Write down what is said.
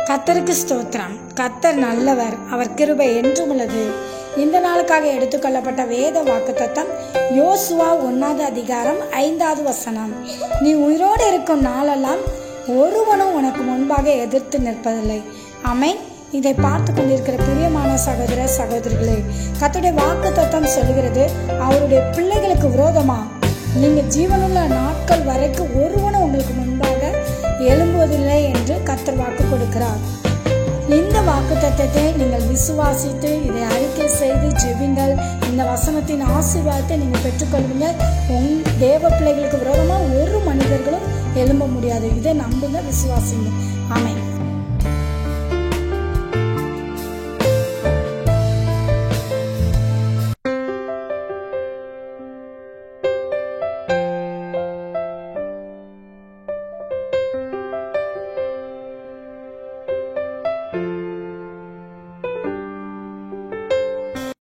கர்த்தருக்கு ஸ்தோத்திரம். கர்த்தர் நல்லவர், அவர் கிருபை என்றும் உள்ளது. இந்த நாளுக்காக எடுத்துக்கொள்ளப்பட்ட வேத வாக்குத்தத்தம் யோசுவா 1 அதிகாரம் 5 வசனம். நீ உயிரோடு இருக்கும் நாளெல்லாம் ஒருவனும் உனக்கு முன்பாக எதிர்த்து நிற்பதில்லை. ஆமென். இதை பார்த்து கொண்டிருக்கிற பிரியமான சகோதர சகோதரிகளே, கர்த்தருடைய வாக்குத்தத்தம் சொல்லுகிறது, அவருடைய பிள்ளைகளுக்கு விரோதமா நீங்க ஜீவனுள்ள நாட்கள் வரைக்கும் ஒருவனும் உங்களுக்கு முன்பாக எழும்புவதில்லை என்று கர்த்தர் வாக்கு கொடுக்கிறார். இந்த வாக்குத்தத்தத்தை நீங்கள் விசுவாசித்து இதை அறிக்கை செய்து ஜெபிங்கள். இந்த வசனத்தின் ஆசீர்வாதத்தை நீங்கள் பெற்றுக்கொள்வீங்க. தேவ பிள்ளைகளுக்கு விரோதமாக ஒரு மனிதர்களும் எழும்ப முடியாது. இதை நம்புங்க, விசுவாசிங்க. ஆமென்.